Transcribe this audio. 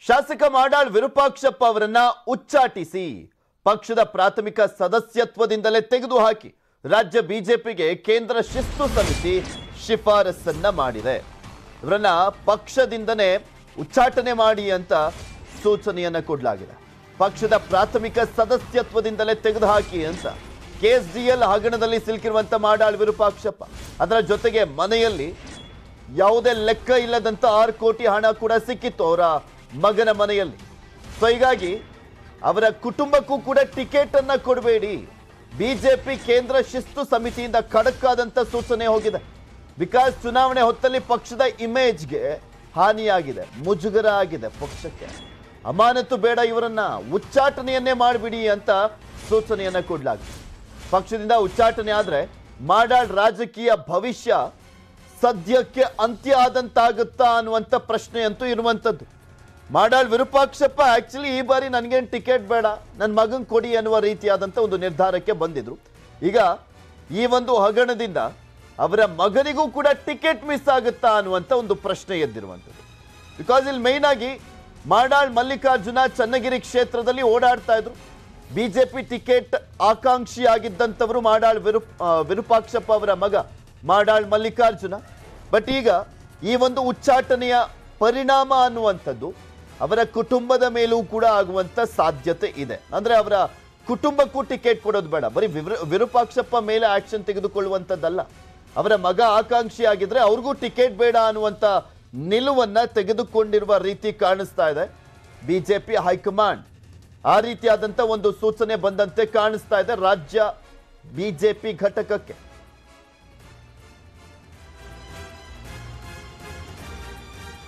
ಶಾಸಕ ಮಾಡಾಳ್ ವಿರೂಪಾಕ್ಷಪ್ಪ ಅವರನ್ನ ಉಚ್ಚಾಟಿಸಿ ಪಕ್ಷದ ಪ್ರಾಥಮಿಕ ಸದಸ್ಯತ್ವದಿಂದಲೇ ತೆಗೆದುಹಾಕಿ ರಾಜ್ಯ ಬಿಜೆಪಿಗೆ ಕೇಂದ್ರ ಶಿಸ್ತು ಸಮಿತಿ ಶಿಫಾರಸನ್ನ ಮಾಡಿದೆ. ಇವರನ್ನ ಪಕ್ಷದಿಂದನೇ ಉಚ್ಚಾಟನೆ ಮಾಡಿ ಅಂತ ಸೂಚನೆಯನ್ನ ಕೊಡಲಾಗಿದೆ. ಪಕ್ಷದ ಪ್ರಾಥಮಿಕ ಸದಸ್ಯತ್ವದಿಂದಲೇ ತೆಗೆದುಹಾಕಿ ಅಂತ ಕೆಎಸ್ಡಿಎಲ್ ಹಗರಣದಲ್ಲಿ ಸಿಲುಕಿರುವಂತ ಮಾಡಾಳ್ ವಿರೂಪಾಕ್ಷಪ್ಪ, ಅದರ ಜೊತೆಗೆ ಮನೆಯಲ್ಲಿ ಯಾವುದೇ ಲೆಕ್ಕ ಇಲ್ಲದಂತ 6 ಕೋಟಿ ಹಣ ಕೂಡ ಸಿಕ್ಕಿತ್ತು ಅವರ ಮಗನ ಮನೆಯಲ್ಲಿ. ಸೊ ಹೀಗಾಗಿ ಅವರ ಕುಟುಂಬಕ್ಕೂ ಕೂಡ ಟಿಕೆಟ್ ಅನ್ನ ಕೊಡಬೇಡಿ, ಬಿಜೆಪಿ ಕೇಂದ್ರ ಶಿಸ್ತು ಸಮಿತಿಯಿಂದ ಖಡಕ್ ಆದಂತ ಸೂಚನೆ ಹೋಗಿದೆ. ಬಿಕಾಸ್ ಚುನಾವಣೆ ಹೊತ್ತಲ್ಲಿ ಪಕ್ಷದ ಇಮೇಜ್ಗೆ ಹಾನಿಯಾಗಿದೆ, ಮುಜುಗರ ಆಗಿದೆ, ಪಕ್ಷಕ್ಕೆ ಅಮಾನತು ಬೇಡ, ಇವರನ್ನ ಉಚ್ಚಾಟನೆಯನ್ನೇ ಮಾಡಿಬಿಡಿ ಅಂತ ಸೂಚನೆಯನ್ನ ಕೊಡಲಾಗಿದೆ. ಪಕ್ಷದಿಂದ ಉಚ್ಚಾಟನೆ ಆದ್ರೆ ಮಾಡಾಳ್ ರಾಜಕೀಯ ಭವಿಷ್ಯ ಸದ್ಯಕ್ಕೆ ಅಂತ್ಯ ಆದಂತಾಗುತ್ತಾ ಅನ್ನುವಂಥ ಪ್ರಶ್ನೆ ಅಂತೂ ಇರುವಂಥದ್ದು. ಮಾಡಾಳ್ ವಿರೂಪಾಕ್ಷಪ್ಪ ಆಕ್ಚುಲಿ ಈ ಬಾರಿ ನನಗೇನು ಟಿಕೆಟ್ ಬೇಡ, ನನ್ನ ಮಗನ್ ಕೊಡಿ ಅನ್ನುವ ರೀತಿಯಾದಂಥ ಒಂದು ನಿರ್ಧಾರಕ್ಕೆ ಬಂದಿದ್ರು. ಈಗ ಈ ಒಂದು ಹಗರಣದಿಂದ ಅವರ ಮಗನಿಗೂ ಕೂಡ ಟಿಕೆಟ್ ಮಿಸ್ ಆಗುತ್ತಾ ಅನ್ನುವಂಥ ಒಂದು ಪ್ರಶ್ನೆ ಎದ್ದಿರುವಂಥದ್ದು. ಬಿಕಾಸ್ ಇಲ್ಲಿ ಮೈನ್ ಆಗಿ ಮಾಡಾಳ್ ಮಲ್ಲಿಕಾರ್ಜುನ ಚನ್ನಗಿರಿ ಕ್ಷೇತ್ರದಲ್ಲಿ ಓಡಾಡ್ತಾ ಇದ್ರು. ಬಿಜೆಪಿ ಟಿಕೆಟ್ ಆಕಾಂಕ್ಷಿಯಾಗಿದ್ದಂಥವರು ಮಾಡಾಳ್ ವಿರೂಪಾಕ್ಷಪ್ಪ ಅವರ ಮಗ ಮಾಡಾಳ್ ಮಲ್ಲಿಕಾರ್ಜುನ. ಬಟ್ ಈಗ ಈ ಒಂದು ಉಚ್ಚಾಟನೆಯ ಪರಿಣಾಮ ಅನ್ನುವಂಥದ್ದು ಅವರ ಕುಟುಂಬದ ಮೇಲೂ ಕೂಡ ಆಗುವಂತ ಸಾಧ್ಯತೆ ಇದೆ. ಅಂದ್ರೆ ಅವರ ಕುಟುಂಬಕ್ಕೂ ಟಿಕೆಟ್ ಕೊಡೋದು ಬೇಡ, ಬರೀ ವಿರೂಪಾಕ್ಷಪ್ಪ ಮೇಲೆ ಆಕ್ಷನ್ ತೆಗೆದುಕೊಳ್ಳುವಂಥದ್ದಲ್ಲ, ಅವರ ಮಗ ಆಕಾಂಕ್ಷಿ ಆಗಿದ್ರೆ ಅವ್ರಿಗೂ ಟಿಕೆಟ್ ಬೇಡ ಅನ್ನುವಂಥ ನಿಲುವನ್ನ ತೆಗೆದುಕೊಂಡಿರುವ ರೀತಿ ಕಾಣಿಸ್ತಾ ಇದೆ ಬಿಜೆಪಿ ಹೈಕಮಾಂಡ್. ಆ ರೀತಿಯಾದಂಥ ಒಂದು ಸೂಚನೆ ಬಂದಂತೆ ಕಾಣಿಸ್ತಾ ಇದೆ ರಾಜ್ಯ ಬಿಜೆಪಿ ಘಟಕಕ್ಕೆ.